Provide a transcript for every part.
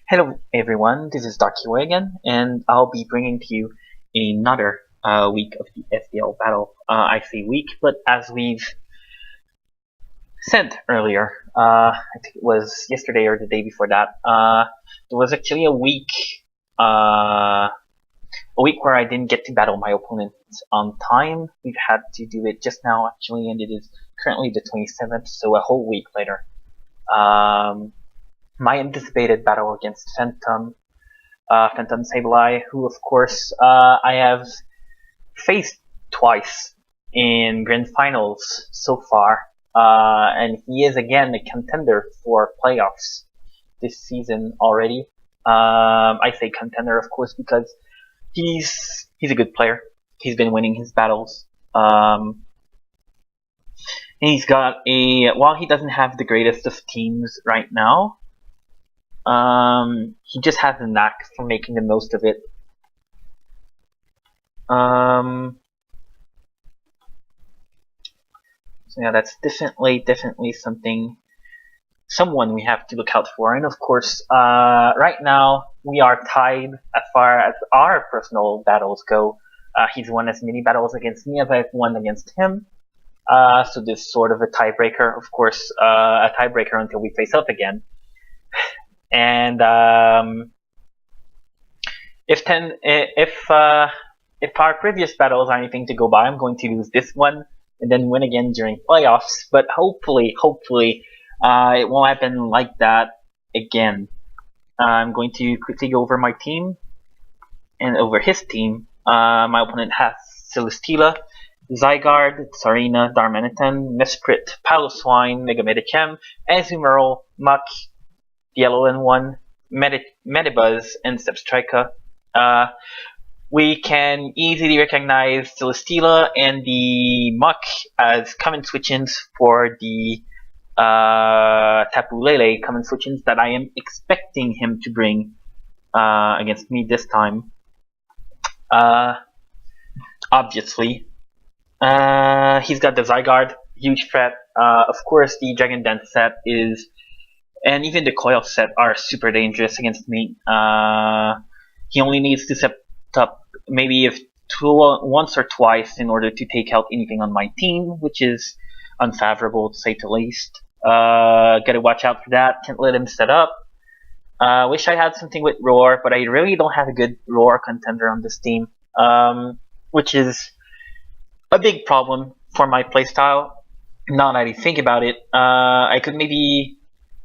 Hello everyone, this is Darky again, and I'll be bringing to you another week of the SDL battle. I say week, but as we've said earlier, I think it was yesterday or the day before that, there was actually uh, a week where I didn't get to battle my opponent on time. We've had to do it just now actually, and it is currently the 27th, so a whole week later. My anticipated battle against Phantom Sableye, who of course I have faced twice in grand finals so far, and he is again a contender for playoffs this season already. I say contender, of course, because he's a good player. He's been winning his battles. He's got while he doesn't have the greatest of teams right now, he just has a knack for making the most of it. So yeah, that's definitely someone we have to look out for. And of course, right now we are tied as far as our personal battles go. He's won as many battles against me as I've won against him. So this is sort of a tiebreaker, of course, a tiebreaker until we face up again. And if our previous battles are anything to go by, I'm going to lose this one and then win again during playoffs. But hopefully, it won't happen like that again. I'm going to quickly go over my team and over his team. My opponent has Celesteela, Zygarde, Tsarina, Darmanitan, Mesprit, Piloswine, Megamedichem, Azumarill, Muk, the Alolan Medibuzz, and Zebstrika. We can easily recognize Celesteela and the Muk as common switch-ins for the Tapu Lele common switch-ins that I am expecting him to bring against me this time. Obviously. He's got the Zygarde, huge threat. Of course, the Dragon Dance set and even the Coil set are super dangerous against me. He only needs to set up maybe once or twice in order to take out anything on my team, which is unfavorable to say the least. Gotta watch out for that. Can't let him set up. Wish I had something with Roar, but I really don't have a good Roar contender on this team, which is a big problem for my playstyle. Now that I think about it, I could maybe.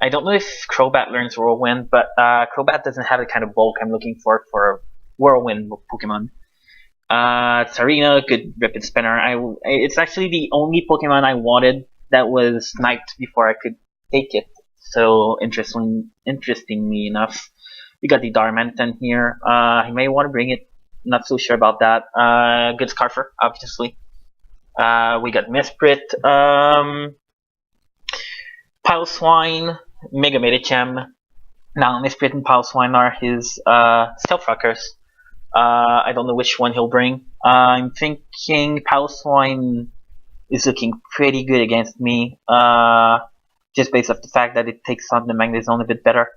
I don't know if Crobat learns Whirlwind, but Crobat doesn't have the kind of bulk I'm looking for a Whirlwind Pokemon. Tsarina, good Rapid Spinner. It's actually the only Pokemon I wanted that was sniped before I could take it. So interestingly enough, we got the Darmanitan here. He may want to bring it. Not so sure about that. Good Scarfer, obviously. We got Mesprit, Piloswine, Megamedichem. Now Mesprit and Piloswine are his Stealth Rockers. I don't know which one he'll bring. I'm thinking Piloswine is looking pretty good against me, just based off the fact that it takes on the Magnezone a bit better.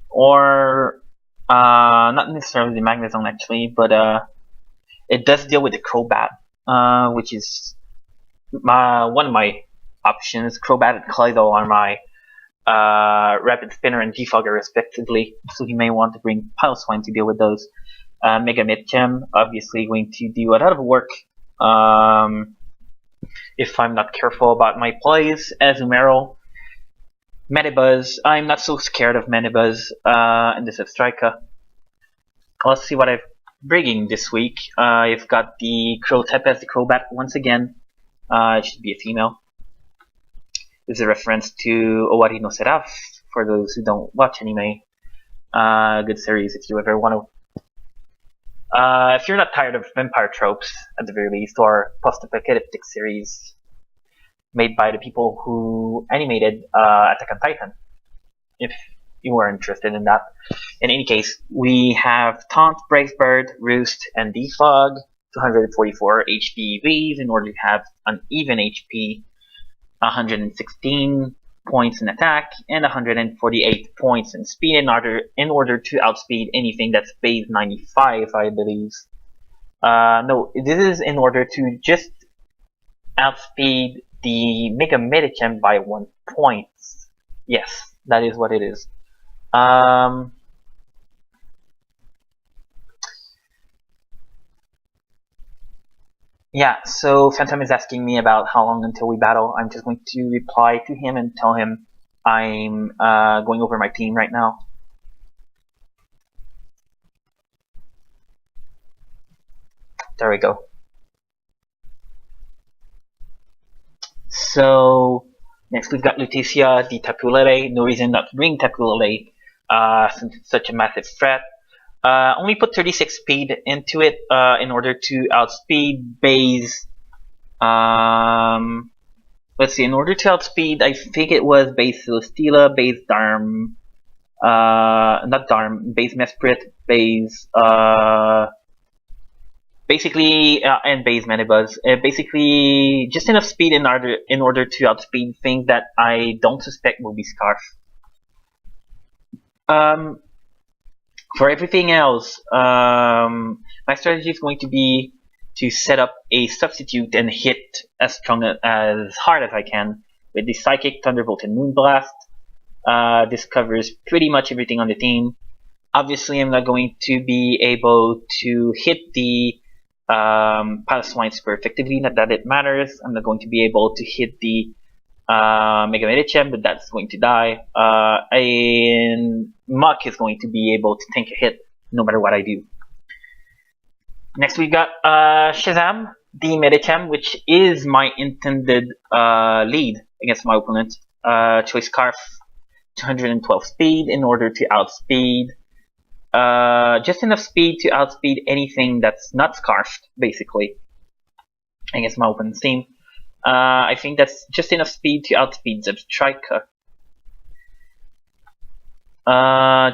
Or not necessarily the Magnezone actually, but it does deal with the Crobat, which is one of my options. Crobat and Kaleido are my Rapid Spinner and Defogger respectively, so he may want to bring Piloswine to deal with those. Megamedichem obviously going to do a lot of work if I'm not careful about my plays. Azumarill, Medibuzz. I'm not so scared of Medibuzz and the Zebstrika. Let's see what I'm bringing this week. I've got the Crow-type as the Crobat once again. It should be a female. This is a reference to Owari no Seraph, for those who don't watch anime. Good series if you ever want to. If you're not tired of vampire tropes, at the very least, or post-apocalyptic series made by the people who animated Attack on Titan, if you were interested in that. In any case, we have Taunt, Brave Bird, Roost, and Defog. 244 HP EVs in order to have an even HP 116 points in attack and 148 points in speed in order to outspeed anything that's base 95, I believe. No, this is in order to just outspeed the Mega Medicham by 1 point. Yes, that is what it is. Yeah, so Phantom is asking me about how long until we battle. I'm just going to reply to him and tell him I'm going over my team right now. There we go. So next we've got Lutetia, the Tapu Lele. No reason not to bring Tapu Lele since it's such a massive threat. Only put 36 speed into it in order to outspeed base. Let's see, in order to outspeed, I think it was base Celesteela, base Darm, not Darm, base Mesprit, base, basically, and base Manibuzz. Basically, just enough speed in order to outspeed things that I don't suspect will be Scarf. For everything else, my strategy is going to be to set up a substitute and hit as hard as I can with the Psychic, Thunderbolt, and Moonblast. This covers pretty much everything on the team. Obviously, I'm not going to be able to hit the Piloswine super effectively, not that it matters. I'm not going to be able to hit the Mega Medicham, but that's going to die. And Muck is going to be able to tank a hit no matter what I do. Next we got Shazam, the Medicham, which is my intended lead against my opponent. Choice Scarf, 212 speed in order to outspeed. Just enough speed to outspeed anything that's not Scarfed, basically, against my opponent's team. I think that's just enough speed to outspeed Zebstrika.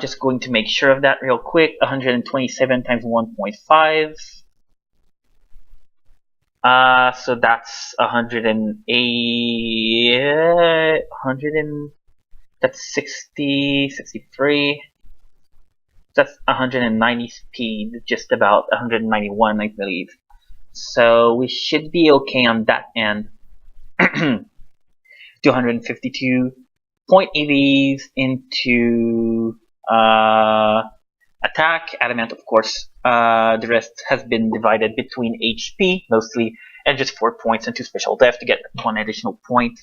Just going to make sure of that real quick. 127 times 1.5. So that's 108. That's 60, 63. That's 190 speed, just about 191, I believe. So we should be okay on that end. 252 point EVs into attack, adamant of course. The rest has been divided between HP mostly, and just 4 points into special def to get 1 additional point.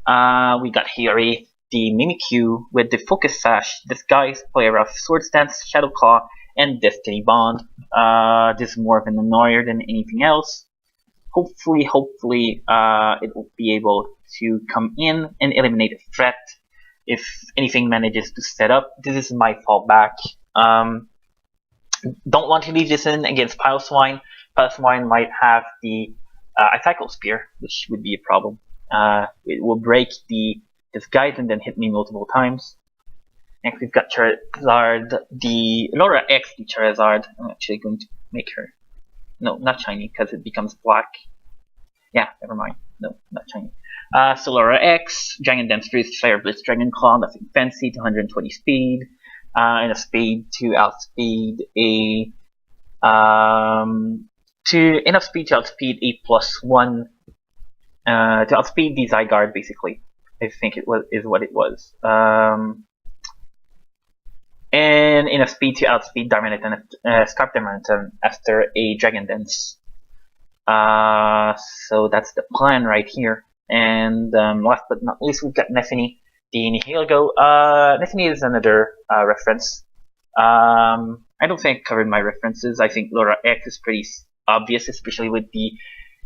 We got Hiyori, the Mimikyu with the Focus Sash, Disguise, Play Rough, Sword Stance, Shadow Claw, and Destiny Bond. This is more of an annoyer than anything else. Hopefully, it will be able to come in and eliminate a threat if anything manages to set up. This is my fallback. Don't want to leave this in against Piloswine. Piloswine might have the Icicle Spear, which would be a problem. It will break the Disguise and then hit me multiple times. Next we've got Charizard, the Laura X, the Charizard. I'm actually going to make her, no, not shiny, because it becomes black. Yeah, never mind. No, not shiny. So Laura X, Dragon Dance Fist, Fire Blitz, Dragon Claw, nothing fancy, 220 speed, and a speed to outspeed a, enough speed to outspeed a +1, to outspeed the Zygarde, basically. I think it is what it was. And enough speed to outspeed Darmanitan, Scarf Darmanitan after a Dragon Dance. So that's the plan right here. And last but not least, we've got Neffany, the Nihilgo. Neffany is another reference. I don't think I covered my references. I think Laura X is pretty obvious, especially with the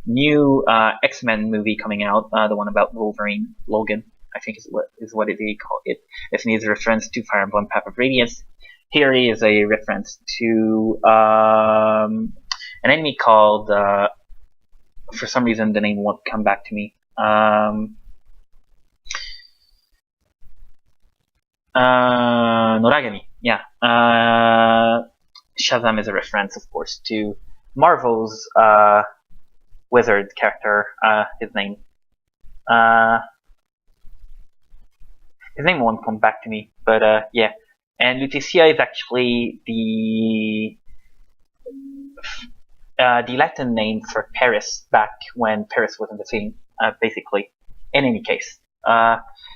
new X-Men movie coming out, the one about Wolverine, Logan, I think is what they call it. Neffany is a reference to Fire Emblem Path of Radiance. Here is a reference to an enemy called, for some reason the name won't come back to me. Noragami, yeah. Shazam is a reference, of course, to Marvel's wizard character, his name. His name won't come back to me, but yeah. And Lutetia is actually the Latin name for Paris back when Paris wasn't a thing, basically. In any case,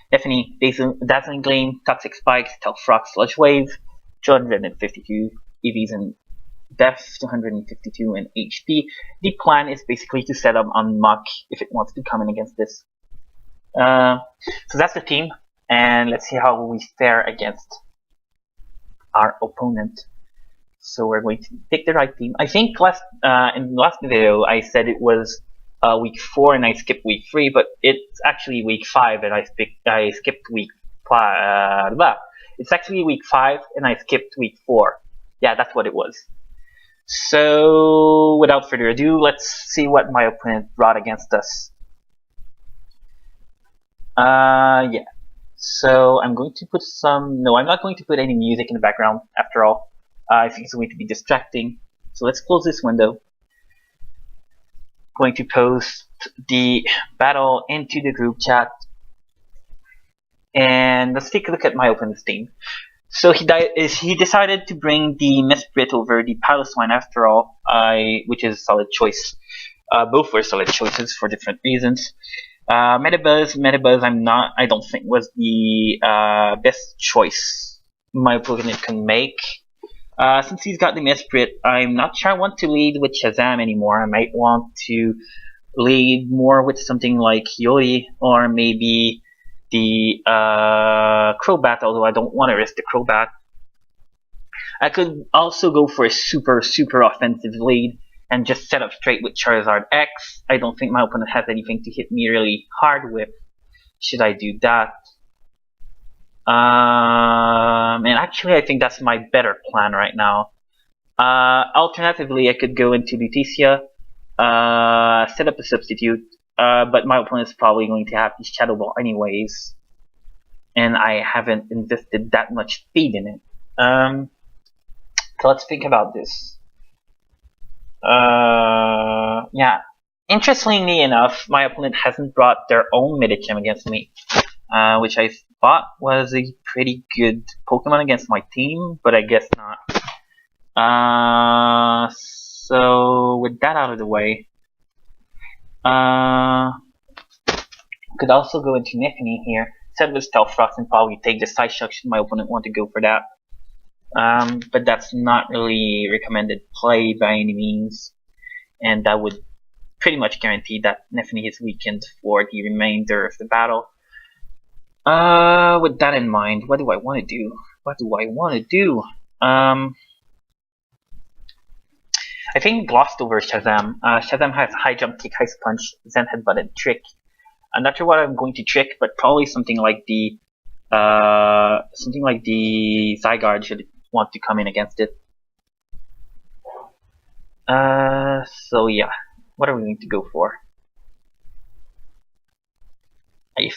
Stephanie, Dazzling Gleam, Toxic Spikes, Stealth Rock, Sludge Wave, 252 EVs and Def, 252 and HP. The plan is basically to set up on Muck if it wants to come in against this. So that's the team, and let's see how we fare against our opponent. So we're going to pick the right team. I think in the last video I said it was week 4 and I skipped week 3, but it's actually week 5 and I skipped week 5. It's actually week 5 and I skipped week 4. Yeah, that's what it was. So without further ado, let's see what my opponent brought against us. Yeah. So I'm going to put no, I'm not going to put any music in the background after all. I think it's going to be distracting. So let's close this window. Going to post the battle into the group chat. And let's take a look at my opponent's team. So he decided to bring the Mesprit over the Palestine after all, which is a solid choice. Both were solid choices for different reasons. Metabuzz, I don't think was the best choice my opponent can make. Since he's got the Mesprit, I'm not sure I want to lead with Shazam anymore. I might want to lead more with something like Yori, or maybe the Crobat, although I don't want to risk the Crobat. I could also go for a super offensive lead and just set up straight with Charizard X. I don't think my opponent has anything to hit me really hard with. Should I do that? And actually I think that's my better plan right now. Alternatively, I could go into Lutetia, set up a substitute, but my opponent's probably going to have the Shadow Ball anyways, and I haven't invested that much speed in it. So let's think about this. Yeah. Interestingly enough, my opponent hasn't brought their own Medicham against me, which I thought was a pretty good Pokemon against my team, but I guess not. So with that out of the way, could also go into Nifty here, set with Stealth Rock and probably take the Side Shock should my opponent want to go for that. But that's not really recommended play by any means, and that would pretty much guarantee that Nifty is weakened for the remainder of the battle. With that in mind, what do I want to do? I think glossed over Shazam. Shazam has High Jump, Kick, Ice Punch, Zen Headbutt, and Trick. I'm not sure what I'm going to trick, but probably something like the Zygarde should want to come in against it. So yeah, what are we going to go for? I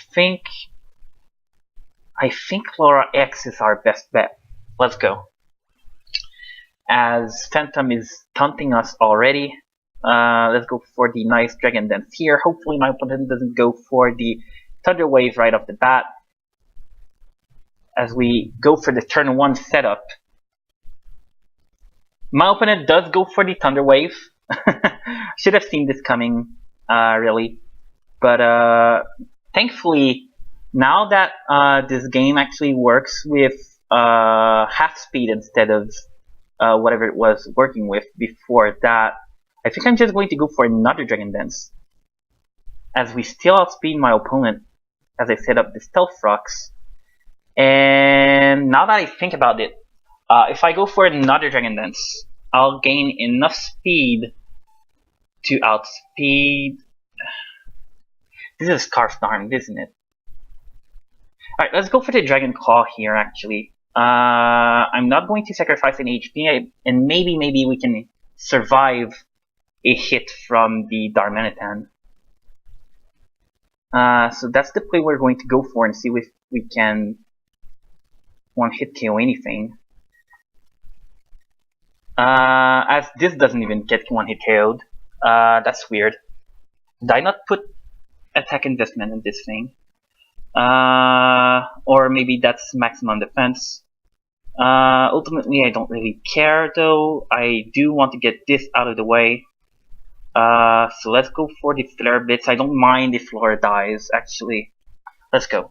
think Laura X is our best bet. Let's go. As Phantom is taunting us already, let's go for the nice Dragon Dance here. Hopefully my opponent doesn't go for the Thunder Wave right off the bat. As we go for the turn 1 setup. My opponent does go for the Thunder Wave. Should have seen this coming, really. But thankfully, now that this game actually works with half speed instead of whatever it was working with before that, I think I'm just going to go for another Dragon Dance. As we still outspeed my opponent as I set up the Stealth Rocks. And now that I think about it, if I go for another Dragon Dance, I'll gain enough speed to outspeed. This is Scarf Darm, isn't it? Alright, let's go for the Dragon Claw here actually. I'm not going to sacrifice any HP, and maybe we can survive a hit from the Darmanitan. So that's the play we're going to go for and see if we can one-hit KO anything. As this doesn't even get one-hit KO'd. That's weird. Did I not put attack investment in this thing? Or or maybe that's maximum defense. Ultimately, I don't really care though. I do want to get this out of the way. So let's go for the Flare Blitz. I don't mind if Flora dies, actually. Let's go.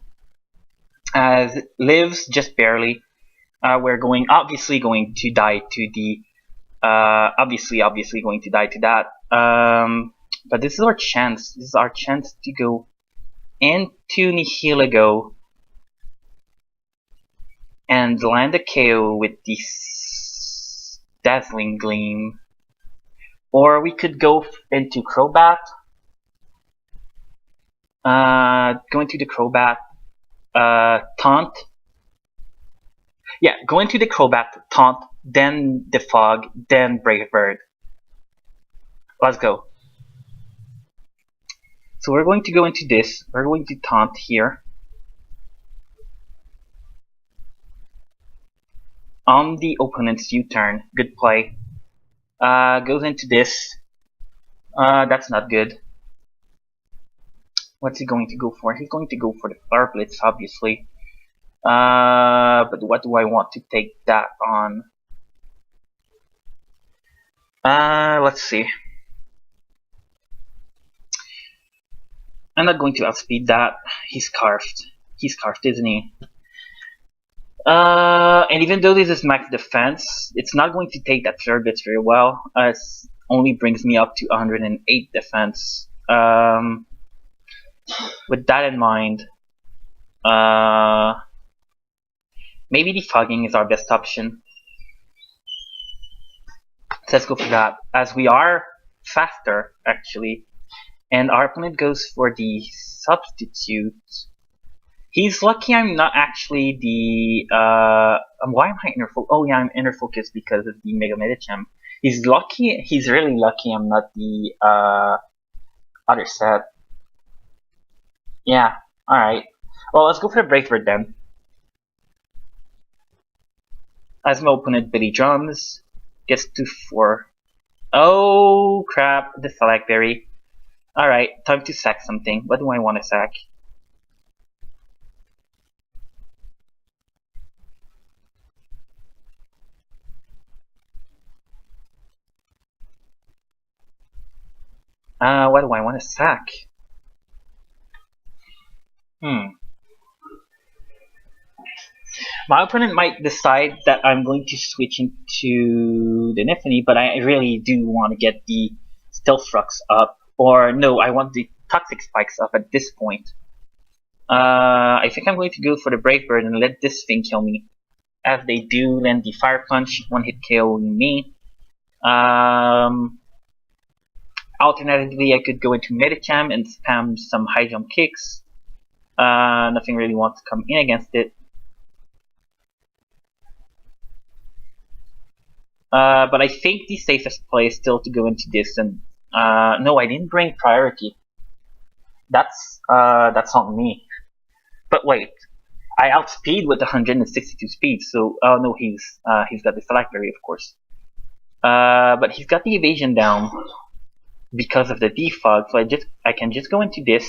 As it lives just barely, we're obviously going to die to the obviously going to die to that. But this is our chance. This is our chance to go into Nihilego and land a KO with this Dazzling Gleam. Or we could go into Crobat. Go into the Crobat. Taunt. Yeah, go into the Crobat, Taunt, then the Fog, then Brave Bird. Let's go. So we're going to go into this. We're going to Taunt here. On the opponent's U-turn. Good play. Goes into this. That's not good. What's he going to go for? He's going to go for the Flare Blitz, obviously. But what do I want to take that on? Let's see. I'm not going to outspeed that. He's carved. He's carved, isn't he? And even though this is max defense, it's not going to take that Flare Blitz very well. It only brings me up to 108 defense. With that in mind, maybe the Fogging is our best option. So let's go for that, as we are faster, actually. And our opponent goes for the Substitute. He's lucky I'm not actually the, why am I inner focus? Oh yeah, I'm inner focus because of the Mega Medicham. He's really lucky I'm not the, other set. Yeah, alright. Well, let's go for the Brave Bird then. As my opponent Billy Drums gets to 4. Oh crap, the Blackberry. Alright, time to sack something. What do I want to sack? What do I want to sack? My opponent might decide that I'm going to switch into the Nifany, but I really do want to get the Stealth Rocks up. Or no, I want the Toxic Spikes up at this point. I think I'm going to go for the Brave Bird and let this thing kill me. As they do land the Fire Punch, one-hit KOing me. Alternatively, I could go into Medicham and spam some high jump kicks. Nothing really wants to come in against it. But I think the safest play is still to go into this and no, I didn't bring priority. That's on me. But wait, I outspeed with 162 speed, so oh no, he's got the Blackberry, of course. But he's got the evasion down because of the defog, so I can just go into this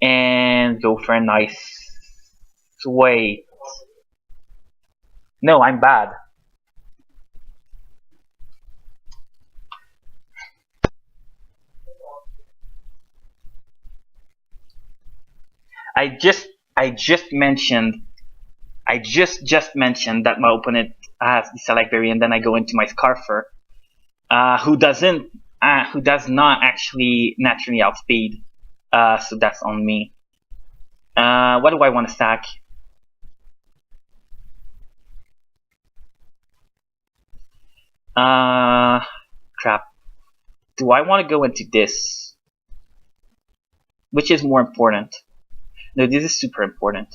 and go for a nice sway. No, I'm bad. I just mentioned that my opponent has the Blackberry, and then I go into my Scarfer, who does not actually naturally outspeed. So that's on me. What do I want to stack? Crap. Do I want to go into this? Which is more important? No, this is super important.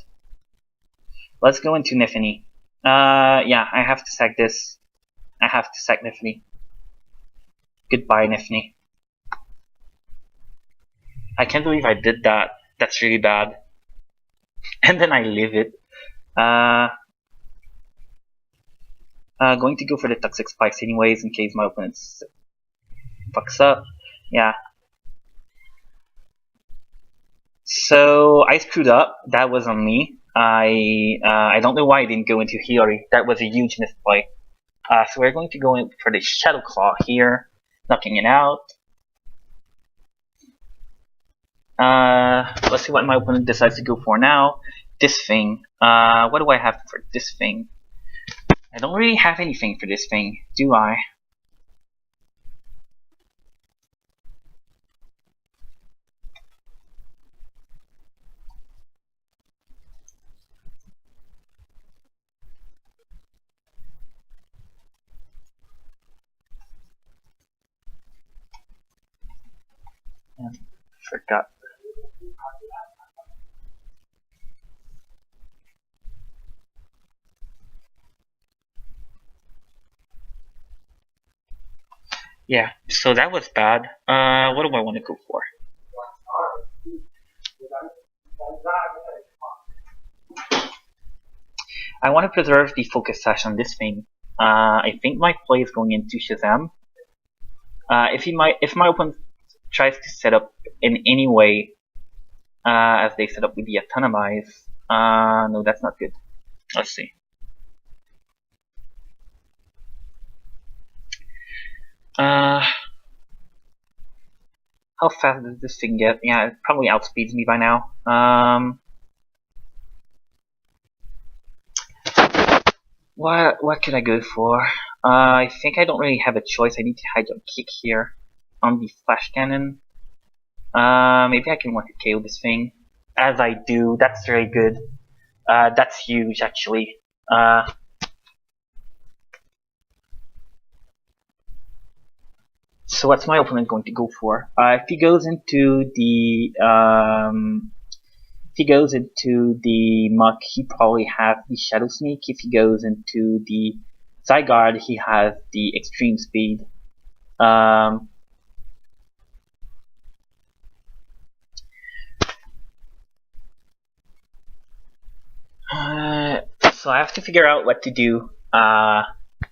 Let's go into Nifany. Yeah, I have to sack this. I have to sack Nifany. Goodbye, Nifany. I can't believe I did that. That's really bad. And then I leave it. Going to go for the Toxic Spikes anyways, in case my opponent fucks up. Yeah. So I screwed up. That was on me. I don't know why I didn't go into Hiyori. That was a huge misplay. So we're going to go in for the Shadow Claw here, knocking it out. Let's see what my opponent decides to go for now. This thing. What do I have for this thing? I don't really have anything for this thing, do I? Forgot. Yeah, so that was bad. What do I want to go for? I want to preserve the focus sash on this thing. I think my play is going into Shazam. If my opponent tries to set up in any way, as they set up with the Autonomize, no, that's not good. Let's see. How fast does this thing get? Yeah, it probably outspeeds me by now. What could I go for? I think I don't really have a choice. I need to high jump kick here on the flash cannon. Maybe I can want to KO this thing. As I do, that's very good. That's huge, actually. So what's my opponent going to go for? If he goes into the Muck, he probably has the Shadow Sneak. If he goes into the Zygarde, he has the Extreme Speed. So I have to figure out what to do,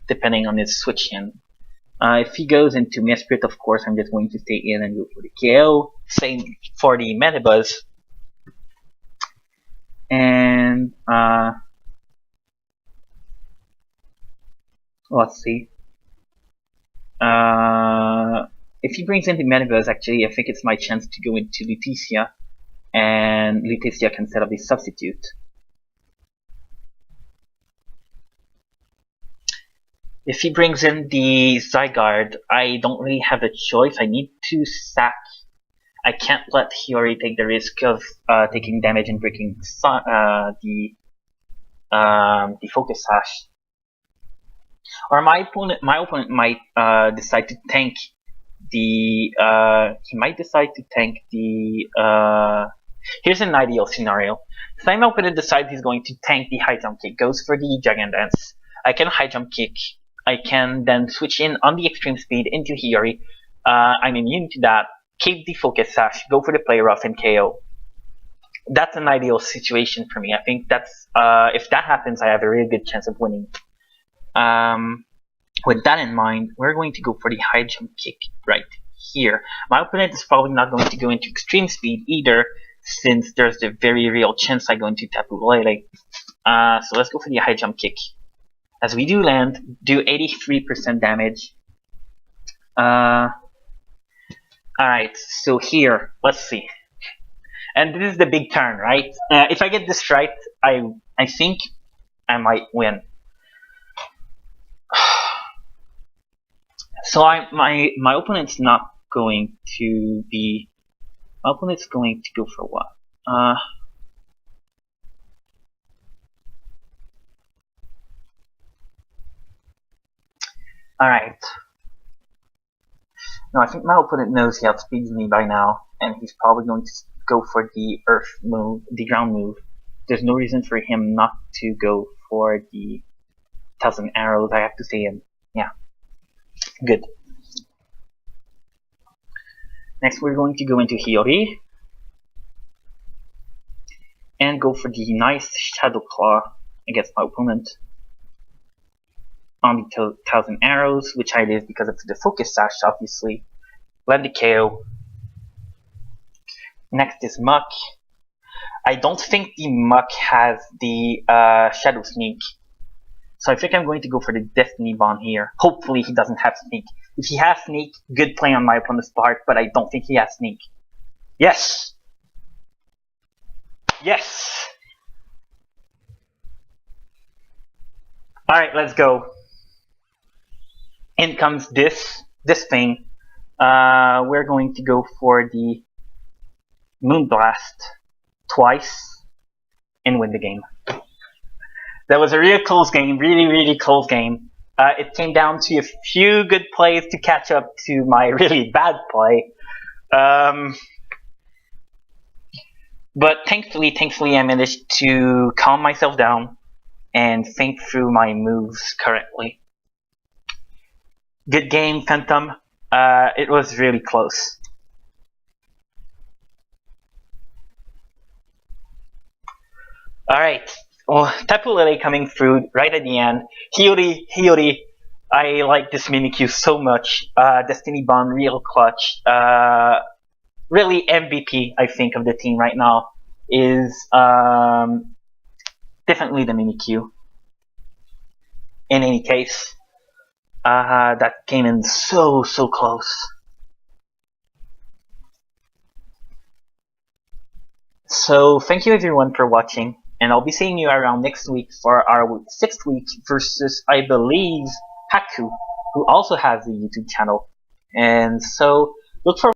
depending on his switch in. If he goes into Mesprit, of course, I'm just going to stay in and go for the KO. Same for the Metabuzz. And, let's see. If he brings in the Metabuzz, actually, I think it's my chance to go into Lutetia. And Lutetia can set up the substitute. If he brings in the Zygarde, I don't really have a choice. I need to sack. I can't let Hiyori take the risk of taking damage and breaking the focus sash. Or my opponent might decide to tank the. He might decide to tank the. Here's an ideal scenario. So my opponent decides he's going to tank the high jump kick, goes for the Giant Dance. I can high jump kick. I can then switch in on the extreme speed into Hiyori. I'm immune to that. Keep the focus sash, go for the play rough and KO. That's an ideal situation for me. I think that's if that happens, I have a really good chance of winning. With that in mind, we're going to go for the high jump kick right here. My opponent is probably not going to go into extreme speed either, since there's the very real chance I go into Tapu Lele. So let's go for the high jump kick. As we do land, do 83% damage. Alright, so here, let's see. And this is the big turn, right? If I get this right, I think I might win. So my opponent's not going to be. My opponent's going to go for what? Alright. No, I think my opponent knows he outspeeds me by now, and he's probably going to go for the earth move, the ground move. There's no reason for him not to go for the 1,000 arrows, I have to say, and yeah. Good. Next we're going to go into Hiyori, and go for the nice Shadow Claw against my opponent. On the 1,000 arrows, which I did because it's the focus sash, obviously. Land the KO. Next is Muck. I don't think the Muck has the Shadow Sneak. So I think I'm going to go for the Destiny Bond here. Hopefully he doesn't have Sneak. If he has Sneak, good play on my opponent's part, but I don't think he has Sneak. Yes! Yes! Alright, let's go. In comes this thing. We're going to go for the Moonblast twice and win the game. That was a real close game, really close game. It came down to a few good plays to catch up to my really bad play. But thankfully I managed to calm myself down and think through my moves correctly. Good game, Phantom. It was really close. Alright, well, Tapu Lele coming through right at the end. Hiyori, I like this Mimikyu so much. Destiny Bond, real clutch. Really MVP, I think, of the team right now is definitely the Mimikyu. In any case, that came in so close. So thank you everyone for watching, and I'll be seeing you around next week for our 6th week versus, I believe, Haku, who also has a YouTube channel. And so look for